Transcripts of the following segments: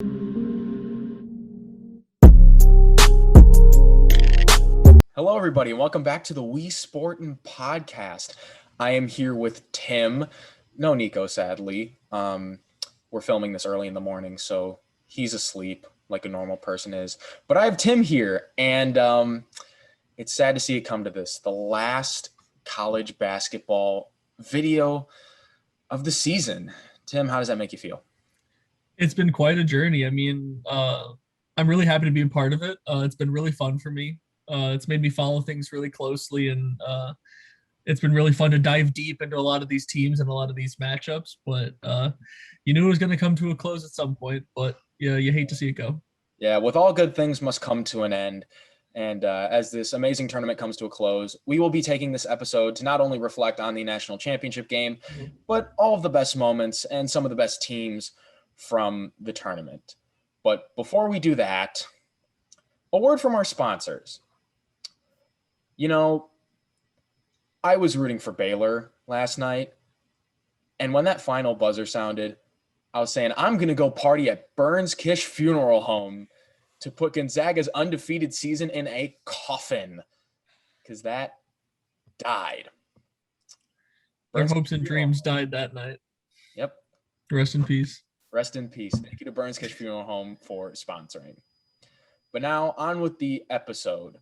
Hello, everybody, and welcome back to the WeSportin podcast. I am here with Tim. No Nico, sadly. We're filming this early in the morning, so he's asleep like a normal person is. But I have Tim here, and it's sad to see it come to this. The last college basketball video of the season. Tim, how does that make you feel? It's been quite a journey. I'm really happy to be a part of it. It's been really fun for me. It's made me follow things really closely, and it's been really fun to dive deep into a lot of these teams and a lot of these matchups. But you knew it was going to come to a close at some point. But yeah, you hate to see it go. Yeah, with all good things must come to an end. And as this amazing tournament comes to a close, we will be taking this episode to not only reflect on the national championship game, but all of the best moments and some of the best teams from the tournament. But before we do that, a word from our sponsors. You know, I was rooting for Baylor last night, and when that final buzzer sounded, I was saying, I'm going to go party at Burns Kish Funeral Home to put Gonzaga's undefeated season in a coffin, because that died. Their hopes and dreams died that night. Yep. Rest in peace. Rest in peace. Thank you to Burns Kish Funeral Home for sponsoring. But now on with the episode.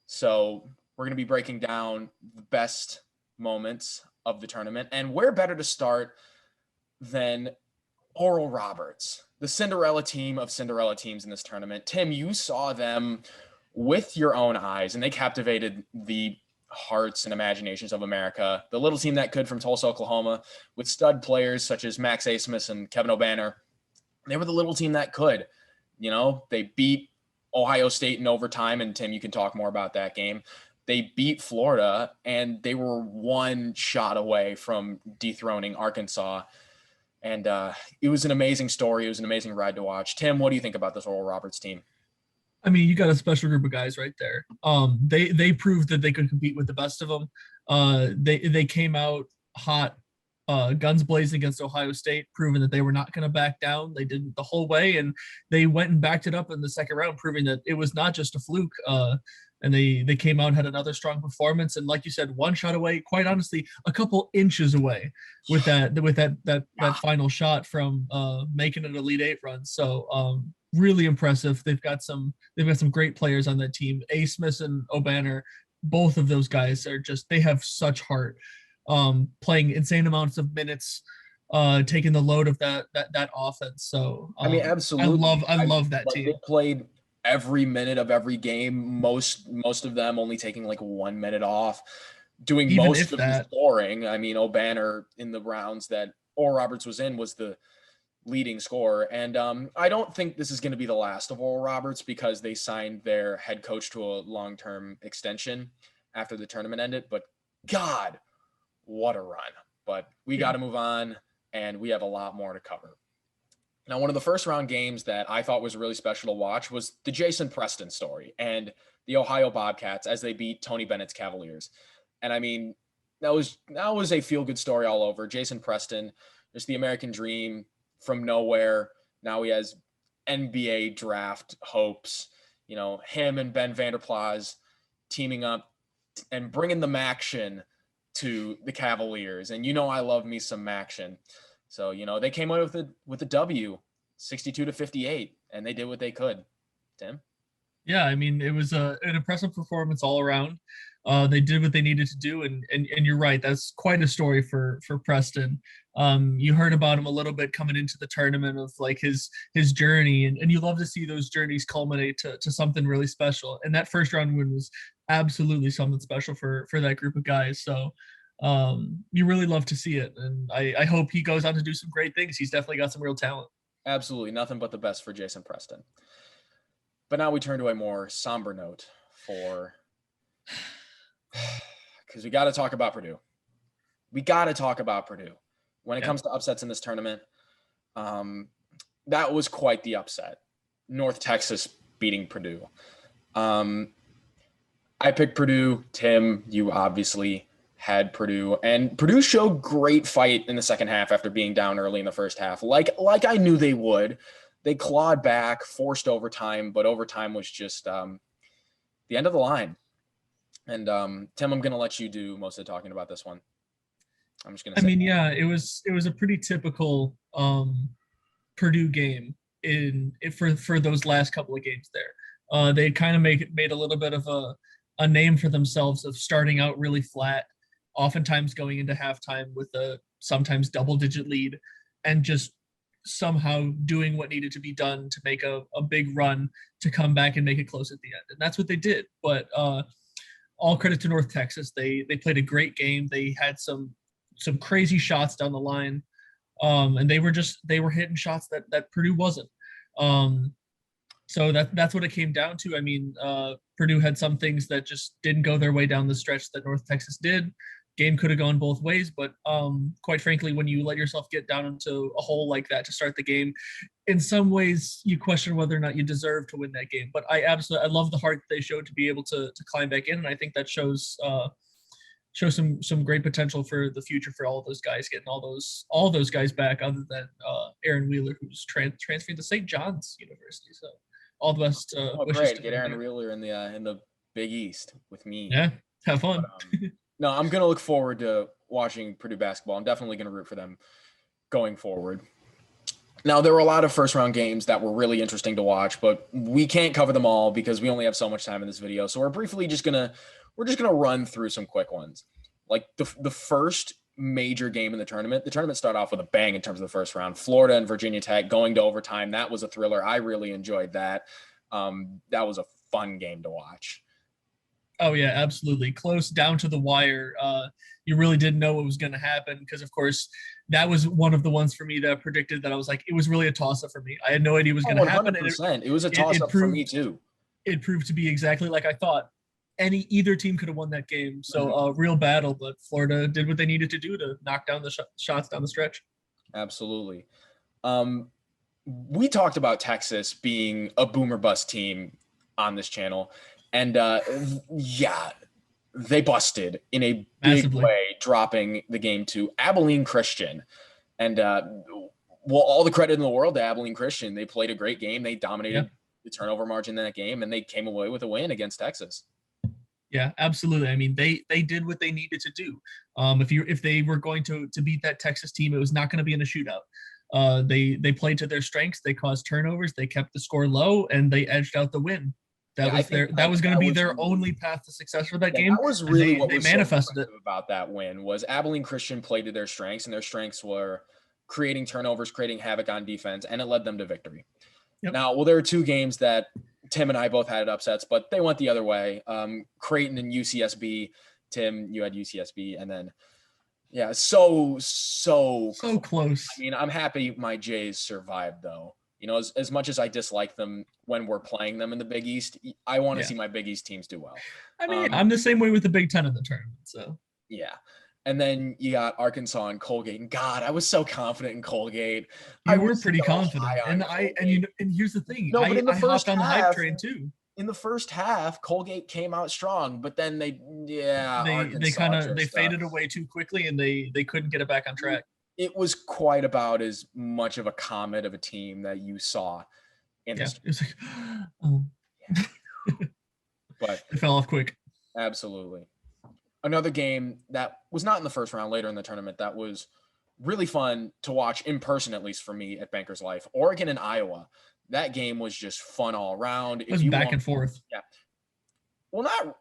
So we're going to be breaking down the best moments of the tournament. And where better to start than Oral Roberts, the Cinderella team of Cinderella teams in this tournament. Tim, you saw them with your own eyes, and they captivated the hearts and imaginations of America. The little team that could from Tulsa, Oklahoma, with stud players such as Max Asmus and Kevin O'Banner. They were the little team that could. You know, they beat Ohio State in overtime, and Tim, you can talk more about that game. They beat Florida, and they were one shot away from dethroning Arkansas. And it was an amazing story. It was an amazing ride to watch. Tim, what do you think about this Oral Roberts team? I mean, you got a special group of guys right there. They proved that they could compete with the best of them. They came out hot, guns blazing against Ohio State, proving that they were not going to back down. They did it the whole way, and they went and backed it up in the second round, proving that it was not just a fluke. And they came out and had another strong performance, and like you said, one shot away, quite honestly, a couple inches away with that final shot from making an Elite Eight run. So really impressive. They've got some great players on that team. Asmus and O'Banner, both of those guys are they have such heart. Playing insane amounts of minutes, taking the load of that offense. So I mean, absolutely, I love that team. They played every minute of every game. Most of them only taking like 1 minute off, doing Even most of the scoring. I mean, O'Banner in the rounds that Oral Roberts was in was the leading scorer. And I don't think this is going to be the last of Oral Roberts, because they signed their head coach to a long-term extension after the tournament ended. But God, what a run. But we got to move on, and we have a lot more to cover. Now, one of the first round games that I thought was really special to watch was the Jason Preston story and the Ohio Bobcats as they beat Tony Bennett's Cavaliers. And I mean, that was a feel-good story all over. Jason Preston, just the American dream from nowhere. Now he has NBA draft hopes. You know, him and Ben Vanderplas teaming up and bringing the action to the Cavaliers. And you know I love me some action. So, you know, they came away with a W, 62-58, and they did what they could. Tim? Yeah, I mean, it was an impressive performance all around. They did what they needed to do, and you're right. That's quite a story for Preston. You heard about him a little bit coming into the tournament of like his journey, and you love to see those journeys culminate to something really special. And that first round win was absolutely something special for that group of guys. So you really love to see it, and I hope he goes on to do some great things. He's definitely got some real talent. Absolutely, nothing but the best for Jason Preston. But now we turn to a more somber note because we got to talk about Purdue. When it comes to upsets in this tournament, that was quite the upset. North Texas beating Purdue. I picked Purdue. Tim, you obviously had Purdue, and Purdue showed great fight in the second half after being down early in the first half, like I knew they would. they clawed back, forced overtime, but overtime was just the end of the line. And Tim, I'm going to let you do most of the talking about this one. I'm just going to say. Yeah, it was a pretty typical Purdue game for those last couple of games there. They kind of made a little bit of a name for themselves of starting out really flat, oftentimes going into halftime with a sometimes double-digit lead, and just somehow doing what needed to be done to make a big run to come back and make it close at the end. And that's what they did. But all credit to North Texas. They played a great game. They had some crazy shots down the line. And they were hitting shots that Purdue wasn't. So that's what it came down to. I mean, Purdue had some things that just didn't go their way down the stretch that North Texas did. Game could have gone both ways, but quite frankly, when you let yourself get down into a hole like that to start the game, in some ways you question whether or not you deserve to win that game. But I love the heart they showed to be able to climb back in, and I think that shows some great potential for the future for all of those guys, getting all those guys back, other than Aaron Wheeler, who's transferring to St. John's University. So all the best. Great, get Aaron Wheeler in the Big East with me. Yeah, have fun. But, no, I'm going to look forward to watching Purdue basketball. I'm definitely going to root for them going forward. Now, there were a lot of first-round games that were really interesting to watch, but we can't cover them all because we only have so much time in this video. So we're just gonna run through some quick ones. Like the first major game in the tournament started off with a bang in terms of the first round. Florida and Virginia Tech going to overtime. That was a thriller. I really enjoyed that. That was a fun game to watch. Oh yeah, absolutely. Close down to the wire. You really didn't know what was going to happen because, of course, that was one of the ones for me that predicted that I was like, it was really a toss-up for me. I had no idea what was going to happen. 100%. It was a toss-up for me too. It proved to be exactly like I thought. Either team could have won that game. So real battle, but Florida did what they needed to do to knock down the shots down the stretch. Absolutely. We talked about Texas being a boomer bust team on this channel. And yeah, they busted in a big way, dropping the game to Abilene Christian. And all the credit in the world to Abilene Christian. They played a great game. They dominated the turnover margin in that game, and they came away with a win against Texas. Yeah, absolutely. I mean, they did what they needed to do. If they were going to beat that Texas team, it was not going to be in a shootout. They played to their strengths. They caused turnovers. They kept the score low, and they edged out the win. That was going to be their only path to success for that game. That was really what they manifested it about that win was Abilene Christian played to their strengths, and their strengths were creating turnovers, creating havoc on defense, and it led them to victory. Yep. Now, there are two games that Tim and I both had upsets, but they went the other way. Creighton and UCSB. Tim, you had UCSB, and then so close. I mean, I'm happy my Jays survived though. You know, as much as I dislike them when we're playing them in the Big East, I want to see my Big East teams do well. I mean, I'm the same way with the Big Ten in the tournament. So yeah. And then you got Arkansas and Colgate. And God, I was so confident in Colgate. I was pretty confident. And here's the thing. No, but in the first half, on the hype train too. In the first half, Colgate came out strong, but then they faded away too quickly, and they couldn't get it back on track. It was quite about as much of a comet of a team that you saw in this. It was like, but it fell off quick. Absolutely. Another game that was not in the first round, later in the tournament, that was really fun to watch in person, at least for me at Bankers Life. Oregon and Iowa. That game was just fun all around. It was back and forth. Yeah. Well,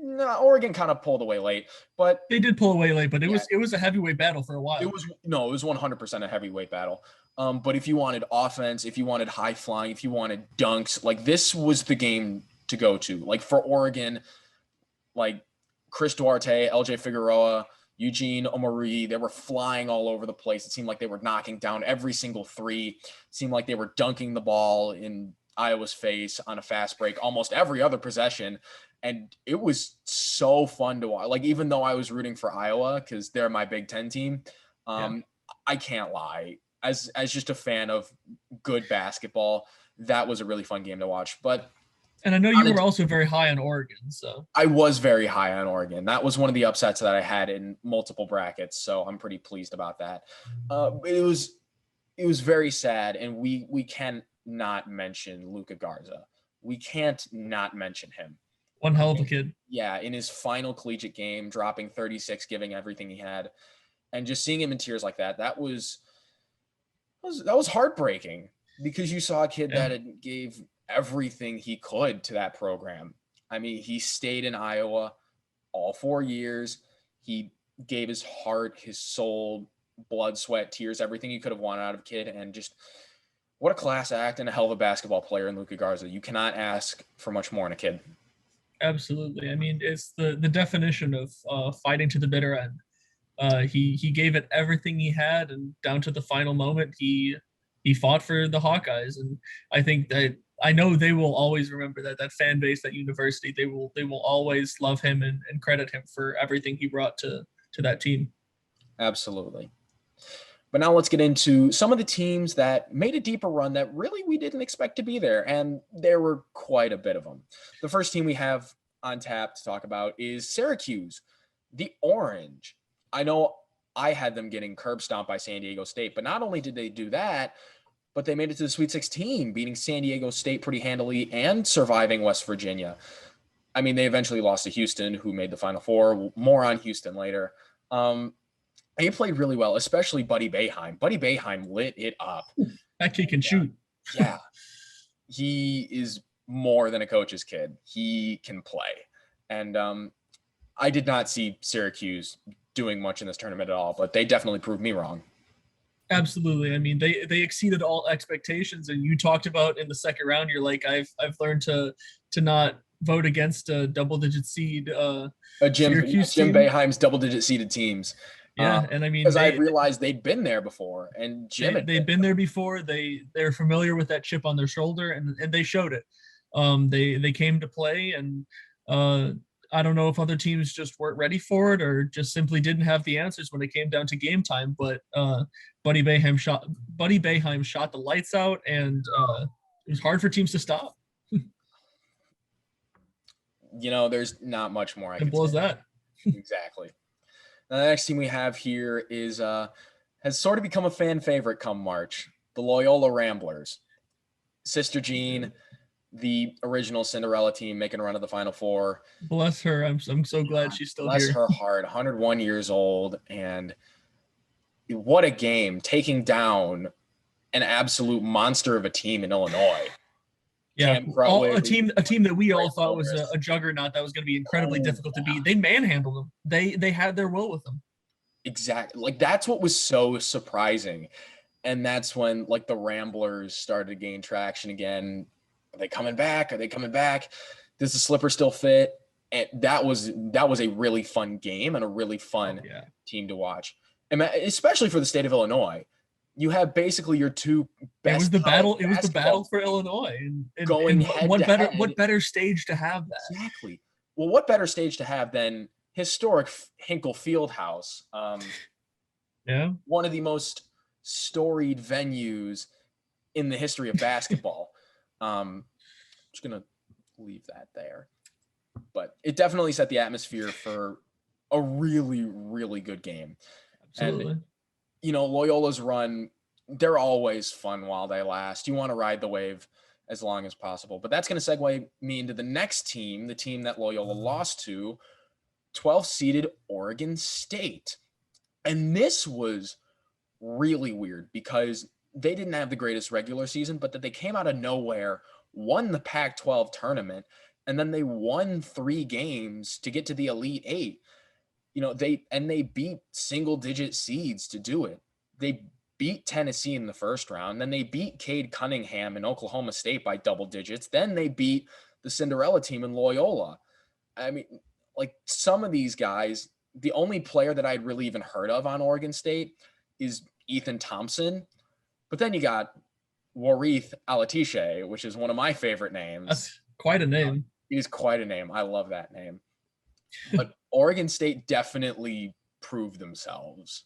no, Oregon kind of pulled away late, but they did pull away late, but it was a heavyweight battle for a while. It was 100% a heavyweight battle. But if you wanted offense, if you wanted high flying, if you wanted dunks, like this was the game to go to. Like for Oregon, like Chris Duarte, LJ Figueroa, Eugene Omori, they were flying all over the place. It seemed like they were knocking down every single three. It seemed like they were dunking the ball in Iowa's face on a fast break almost every other possession. And it was so fun to watch. Like, even though I was rooting for Iowa because they're my Big Ten team, I can't lie. As just a fan of good basketball, that was a really fun game to watch. And I know you were also very high on Oregon. So I was very high on Oregon. That was one of the upsets that I had in multiple brackets. So I'm pretty pleased about that. It it was very sad, and we can not mention Luka Garza. We can't not mention him. One hell of a kid. Yeah, in his final collegiate game, dropping 36, giving everything he had, and just seeing him in tears like that was heartbreaking, because you saw a kid that gave everything he could to that program. I mean, he stayed in Iowa all 4 years. He gave his heart, his soul, blood, sweat, tears, everything you could have wanted out of a kid. And just what a class act and a hell of a basketball player in Luka Garza. You cannot ask for much more in a kid. Absolutely. I mean, it's the definition of fighting to the bitter end. He gave it everything he had, and down to the final moment, he fought for the Hawkeyes. And I think that, I know they will always remember that fan base, that university. They will always love him and credit him for everything he brought to that team. Absolutely. But now let's get into some of the teams that made a deeper run that really we didn't expect to be there, and there were quite a bit of them. The first team we have on tap to talk about is Syracuse, the Orange. I know I had them getting curb stomped by San Diego State, but not only did they do that, but they made it to the Sweet 16, beating San Diego State pretty handily and surviving West Virginia. I mean, they eventually lost to Houston, who made the Final Four. More on Houston later. He played really well, especially Buddy Boeheim. Buddy Boeheim lit it up. That kid can shoot. Yeah. He is more than a coach's kid. He can play. And I did not see Syracuse doing much in this tournament at all, but they definitely proved me wrong. Absolutely. I mean, they exceeded all expectations. And you talked about in the second round, you're like, I've learned to not vote against a double-digit seed. Jim Boeheim's double-digit seeded teams. Yeah, and I mean, because I realized they'd been there before, and Jim they'd been there before. They're familiar with that chip on their shoulder, and they showed it. They came to play, and I don't know if other teams just weren't ready for it or just simply didn't have the answers when it came down to game time. But Buddy Boeheim shot the lights out, and it was hard for teams to stop. There's not much more I can say. Simple as that. Exactly. Now, the next team we have here is has sort of become a fan favorite come March, the Loyola Ramblers. Sister Jean, the original Cinderella team, making a run of the Final Four. Bless her. I'm so glad she's still Bless here. Bless her heart. 101 years old, and what a game, taking down an absolute monster of a team in Illinois. Yeah, a team that we all thought was a juggernaut that was going to be incredibly difficult to beat. They manhandled them. They had their will with them. Exactly. Like, that's what was so surprising. And that's when, like, the Ramblers started to gain traction again. Are they coming back? Does the slipper still fit? And that was a really fun game and a really fun team to watch. And especially for the state of Illinois. You have basically your two best. It was the battle for Illinois, and going what better stage to have that? Exactly. Well, what better stage to have than historic Hinkle Fieldhouse? One of the most storied venues in the history of basketball. I'm just gonna leave that there, but it definitely set the atmosphere for a really, really good game. Absolutely. And, Loyola's run, they're always fun while they last. You want to ride the wave as long as possible. But that's going to segue me into the next team, the team that Loyola lost to, 12th-seeded Oregon State. And this was really weird because they didn't have the greatest regular season, but that they came out of nowhere, won the Pac-12 tournament, and then they won 3 games to get to the Elite Eight. They beat single-digit seeds to do it. They beat Tennessee in the first round. Then they beat Cade Cunningham and Oklahoma State by double digits. Then they beat the Cinderella team in Loyola. I mean, like, some of these guys, the only player that I'd really even heard of on Oregon State is Ethan Thompson. But then you got Warith Alatishe, which is one of my favorite names. That's quite a name. It is quite a name. I love that name. But Oregon State definitely proved themselves.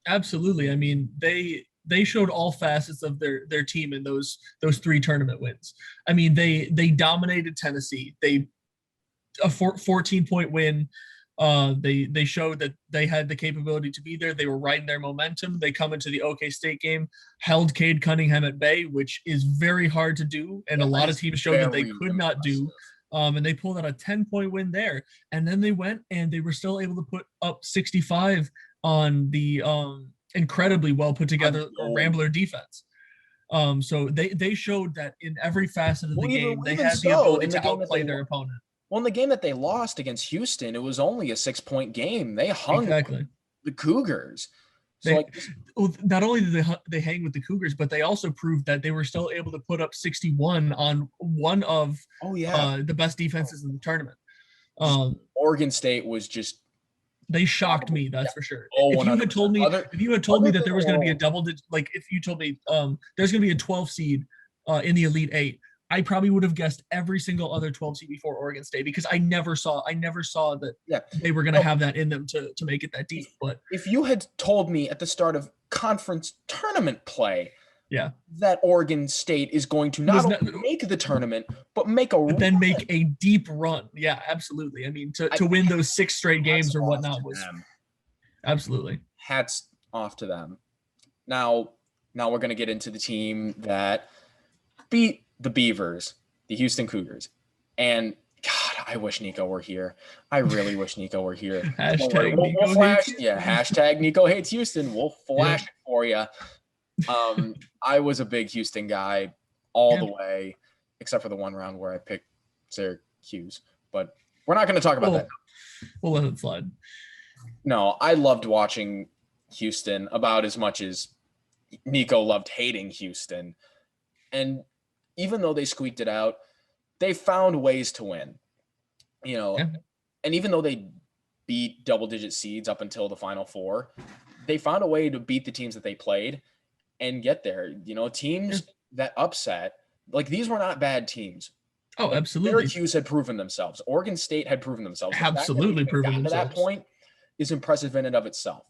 Absolutely. I mean, they showed all facets of their team in those 3 tournament wins. I mean, they dominated Tennessee. A 14-point win They showed that they had the capability to be there. They were riding their momentum. They come into the OK State game, held Cade Cunningham at bay, which is very hard to do, and a lot of teams showed that they could not do. And they pulled out a 10-point win there. And then they went and they were still able to put up 65 on the incredibly well put together Rambler defense. So they showed that in every facet of the game, they had the ability to outplay their opponent. Well, in the game that they lost against Houston, it was only a 6-point game. They hung the Cougars. So not only did they hang with the Cougars, but they also proved that they were still able to put up 61 on one of the best defenses in the tournament. Oregon State was just they shocked me, that's for sure. If you had told me that there was going to be a double digit, like if you told me there's going to be a 12 seed in the Elite Eight, I probably would have guessed every single other 12 seed before Oregon State, because I never saw that they were going to have that in them to make it that deep. But if you had told me at the start of conference tournament play, that Oregon State is going to not only make the tournament, but make a deep run. Yeah, absolutely. I mean, to win those 6 straight games or whatnot was absolutely hats off to them. Now we're going to get into the team that beat the Beavers, the Houston Cougars. And God, I wish Nico were here. I really wish Nico were here. Hashtag we'll flash. Yeah, hashtag Nico hates Houston. We'll flash it for you. I was a big Houston guy all the way, except for the one round where I picked Syracuse. But we're not going to talk about that. We'll let it slide. No, I loved watching Houston about as much as Nico loved hating Houston. And even though they squeaked it out, they found ways to win. And even though they beat double-digit seeds up until the Final Four, they found a way to beat the teams that they played and get there. Teams that upset, like these were not bad teams. Oh, absolutely. Syracuse had proven themselves. Oregon State had proven themselves. Absolutely proven themselves. To that point is impressive in and of itself.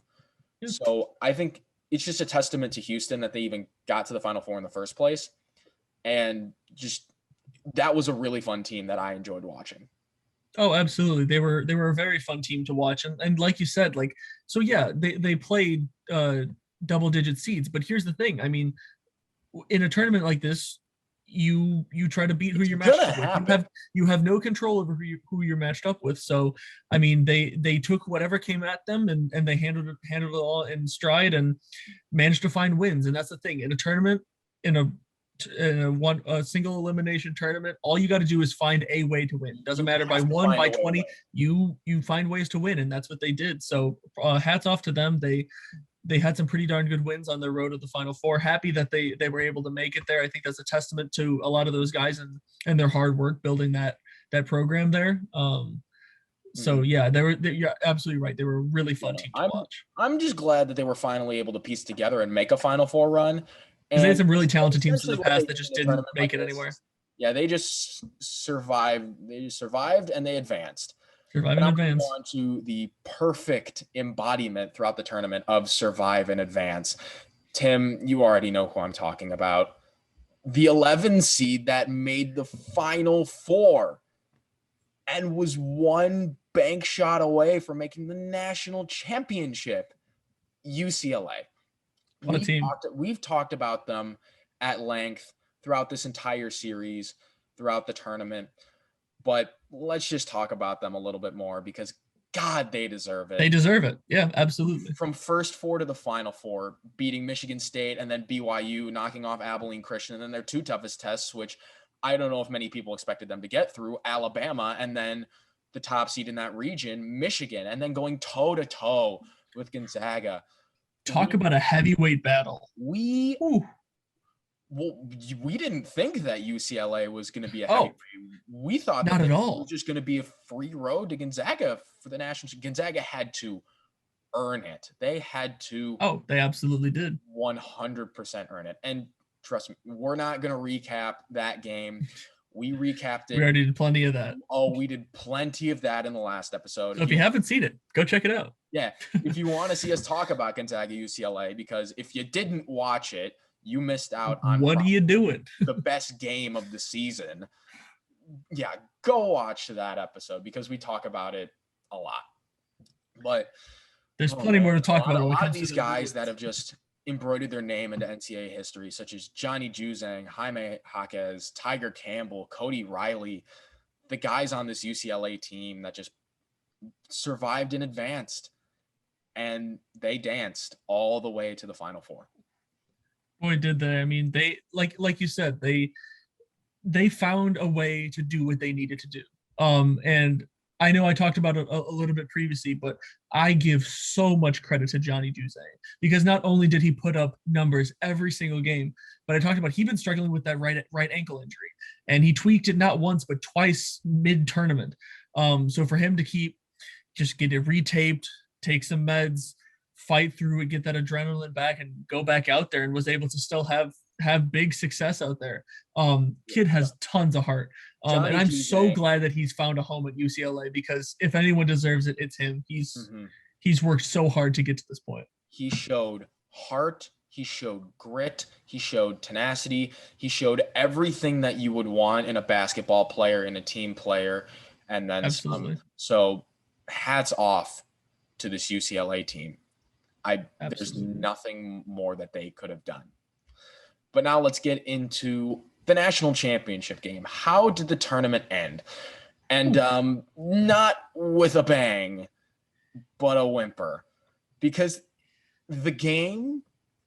Yeah. So I think it's just a testament to Houston that they even got to the Final Four in the first place. And just that was a really fun team that I enjoyed watching. Oh, absolutely. They were a very fun team to watch. And like you said, they played double digit seeds, but here's the thing. I mean, in a tournament like this, you try to beat who you're matched up with. You have no control over who you're matched up with. So, I mean, they took whatever came at them and they handled it all in stride and managed to find wins. And that's the thing. In a tournament, in a single elimination tournament, all you got to do is find a way to win. Doesn't matter by 1, by 20, you find ways to win, and that's what they did. So hats off to them. They had some pretty darn good wins on their road to the Final Four. Happy that they were able to make it there. I think that's a testament to a lot of those guys and their hard work building that program there. So yeah, you're absolutely right. They were a really fun team to watch. I'm just glad that they were finally able to piece together and make a Final Four run. Because they had some really talented teams in the past that just didn't make it anywhere. Yeah, they just survived. They just survived and they advanced. Survive and advance. On to the perfect embodiment throughout the tournament of survive and advance. Tim, you already know who I'm talking about. The 11 seed that made the Final Four and was one bank shot away from making the national championship, UCLA. We've talked about them at length throughout this entire series, throughout the tournament, but let's just talk about them a little bit more because, God, they deserve it. They deserve it. Yeah, absolutely. From first four to the Final Four, beating Michigan State and then BYU, knocking off Abilene Christian, and then their 2 toughest tests, which I don't know if many people expected them to get through, Alabama, and then the top seed in that region, Michigan, and then going toe-to-toe with Gonzaga. Talk about a heavyweight battle. We didn't think that UCLA was going to be a heavyweight. We thought not at all. It was just going to be a free road to Gonzaga for the national. Gonzaga had to earn it. They had to. Oh, they absolutely did. 100% earn it. And trust me, we're not going to recap that game. We recapped it. We already did plenty of that. Oh, we did plenty of that in the last episode. So if you haven't seen it, go check it out. Yeah. If you want to see us talk about Gonzaga UCLA, because if you didn't watch it, you missed out on what are you doing? The best game of the season. Yeah, go watch that episode because we talk about it a lot. But There's oh plenty man, more to a talk lot, about a when it lot of comes to these the guys that have just embroidered their name into NCAA history, such as Johnny Juzang, Jaime Jaquez, Tiger Campbell, Cody Riley, the guys on this UCLA team that just survived and advanced, and they danced all the way to the Final Four. boy, did they. I mean, they like you said, they found a way to do what they needed to do. And I know I talked about it a little bit previously, but I give so much credit to Johnny Juzang because not only did he put up numbers every single game, but I talked about he'd been struggling with that right ankle injury, and he tweaked it not once but twice mid tournament. So for him to just get it retaped, take some meds, fight through it, get that adrenaline back, and go back out there, and was able to still have big success out there. Kid has tons of heart. And I'm so glad that he's found a home at UCLA because if anyone deserves it, it's him. He's worked so hard to get to this point. He showed heart, he showed grit, he showed tenacity, he showed everything that you would want in a basketball player, in a team player, and then Absolutely. some. So hats off to this UCLA team. There's nothing more that they could have done. But now let's get into the national championship game. How did the tournament end? And not with a bang, but a whimper. Because the game,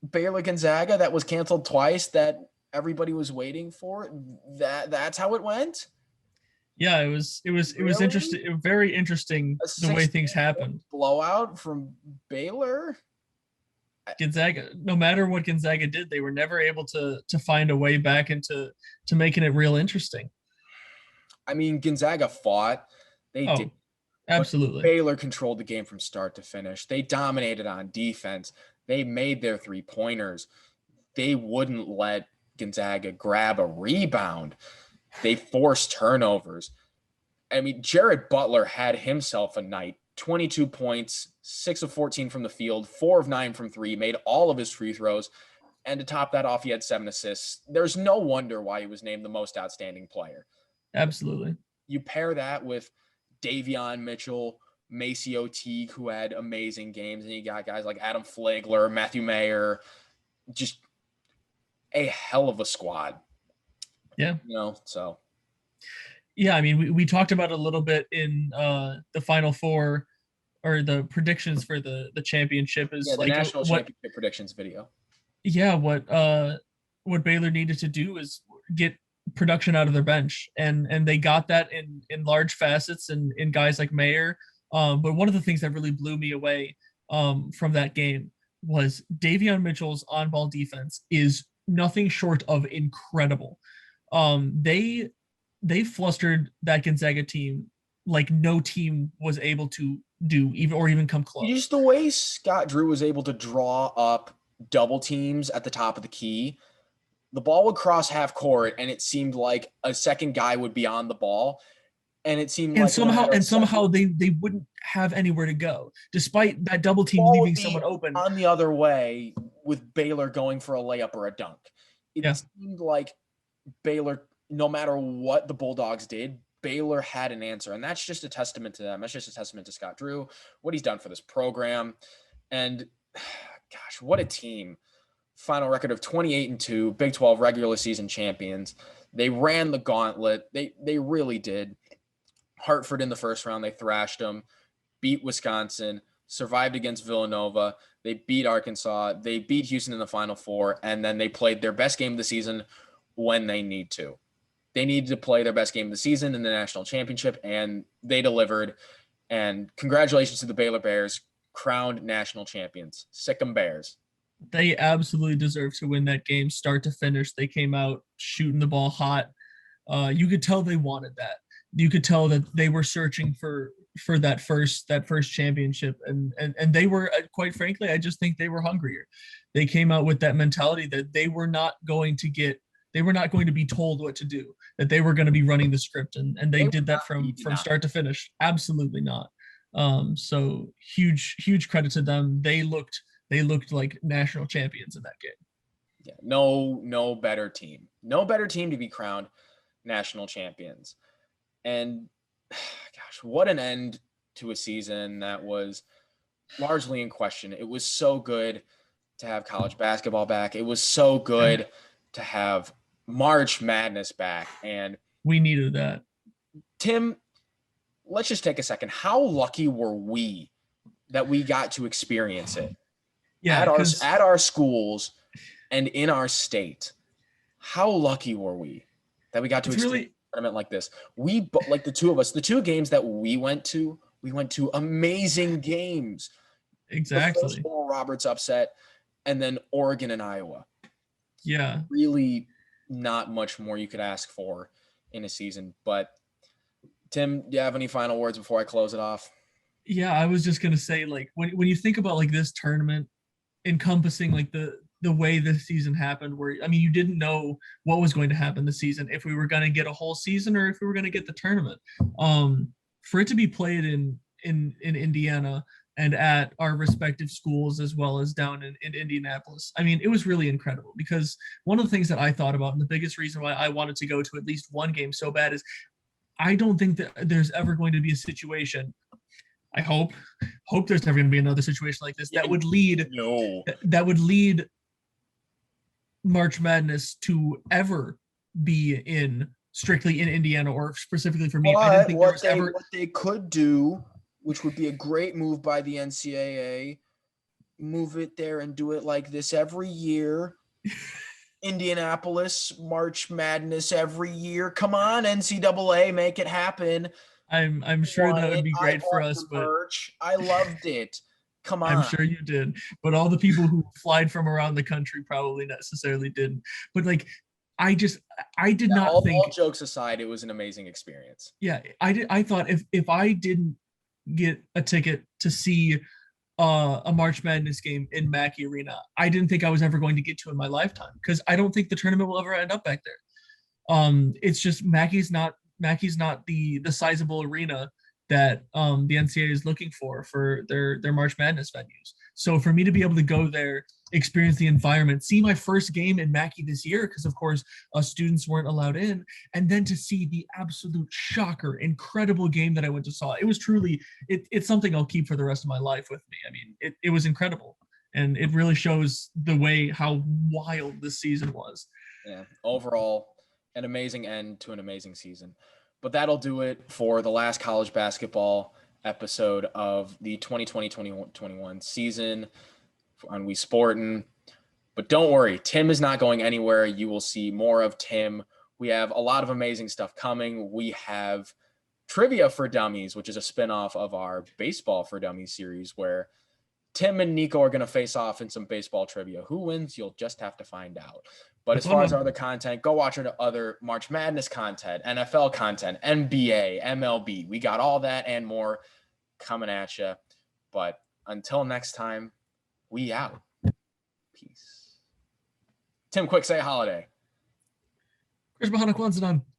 Baylor Gonzaga, that was canceled twice, that everybody was waiting for, that's how it went? Yeah, it was interesting, very interesting the way things happened. Blowout from Baylor? Gonzaga, no matter what Gonzaga did, they were never able to find a way back into making it real interesting. I mean, Gonzaga fought. They did. Absolutely. Baylor controlled the game from start to finish. They dominated on defense. They made their three-pointers. They wouldn't let Gonzaga grab a rebound. They forced turnovers. I mean, Jared Butler had himself a night. 22 points, 6 of 14 from the field, 4 of 9 from 3, made all of his free throws. And to top that off, he had 7 assists. There's no wonder why he was named the most outstanding player. Absolutely. You pair that with Davion Mitchell, Maceo Teague, who had amazing games, and you got guys like Adam Flagler, Matthew Mayer, just a hell of a squad. Yeah. So. Yeah, I mean, we talked about it a little bit in the Final Four or the predictions for the championship is the national championship predictions video. Yeah, what Baylor needed to do is get production out of their bench, and they got that in large facets and in guys like Mayer. But one of the things that really blew me away from that game was Davion Mitchell's on-ball defense is nothing short of incredible. They flustered that Gonzaga team like no team was able to do, even come close. Just the way Scott Drew was able to draw up double teams at the top of the key, the ball would cross half court, and it seemed like a second guy would be on the ball, and it seemed somehow they wouldn't have anywhere to go, despite that double team leaving someone open on the other way with Baylor going for a layup or a dunk. It seemed like Baylor, no matter what the Bulldogs did, Baylor had an answer, and that's just a testament to them. That's just a testament to Scott Drew, what he's done for this program, and gosh, what a team. Final record of 28-2, Big 12 regular season champions. They ran the gauntlet. They really did. Hartford in the first round, they thrashed them, beat Wisconsin, survived against Villanova. They beat Arkansas. They beat Houston in the Final Four, and then they played their best game of the season when they need to. They needed to play their best game of the season in the national championship, and they delivered. And congratulations to the Baylor Bears, crowned national champions. Sick 'em Bears. They absolutely deserve to win that game, start to finish. They came out shooting the ball hot. You could tell they wanted that. You could tell that they were searching for that first championship, and they were, quite frankly, I just think they were hungrier. They came out with that mentality that they were not going to be told what to do, that they were going to be running the script, and they did that from start to finish. Absolutely not. So huge credit to them. They looked like national champions in that game. Yeah, no better team. No better team to be crowned national champions. And gosh, what an end to a season that was largely in question. It was so good to have college basketball back. It was so good to have March Madness back. And we needed that. Tim, let's just take a second. How lucky were we that we got to experience it Yeah, at our schools and in our state? How lucky were we that we got to experience a tournament like this? We, like the two of us, the two games that we went to amazing games. Exactly. The first Oral Roberts upset, and then Oregon and Iowa. Yeah. Really not much more you could ask for in a season. But Tim, do you have any final words before I close it off? Yeah, I was just gonna say, like, when you think about like this tournament encompassing like the way this season happened, where I mean you didn't know what was going to happen this season, if we were gonna get a whole season or if we were gonna get the tournament. For it to be played in Indiana and at our respective schools as well as down in Indianapolis, I mean, it was really incredible, because one of the things that I thought about, and the biggest reason why I wanted to go to at least one game so bad, is I don't think that there's ever going to be a situation. I hope there's never going to be another situation like this that would lead March Madness to ever be strictly in Indiana, or specifically for me. But I didn't think what they could do, which would be a great move by the NCAA, move it there and do it like this every year. Indianapolis March Madness every year. Come on, NCAA, make it happen. I'm sure that would be great for us, but I loved it. Come on. I'm sure you did, but all the people who flied from around the country probably necessarily didn't. But like, I did not think. All jokes aside, it was an amazing experience. Yeah, I thought if I didn't get a ticket to see a March Madness game in Mackey Arena, I didn't think I was ever going to get to in my lifetime, because I don't think the tournament will ever end up back there. It's just Mackey's not the sizable arena that the NCAA is looking for their March Madness venues. So for me to be able to go there, experience the environment, see my first game in Mackey this year, because of course students weren't allowed in, and then to see the absolute shocker, incredible game that I went to saw, it was truly, it's something I'll keep for the rest of my life with me. I mean, it was incredible, and it really shows the way how wild this season was. Yeah, overall, an amazing end to an amazing season. But that'll do it for the last college basketball episode of the 2020-2021 season on WeSportin. But don't worry, Tim is not going anywhere. You will see more of Tim. We have a lot of amazing stuff coming. We have Trivia for Dummies, which is a spinoff of our Baseball for Dummies series, where Tim and Nico are going to face off in some baseball trivia. Who wins? You'll just have to find out. But as far as other content, go watch our other March Madness content, NFL content, NBA, MLB. We got all that and more coming at you. But until next time, we out. Peace. Tim, quick, say holiday. Chris Bahana Kwanzaa.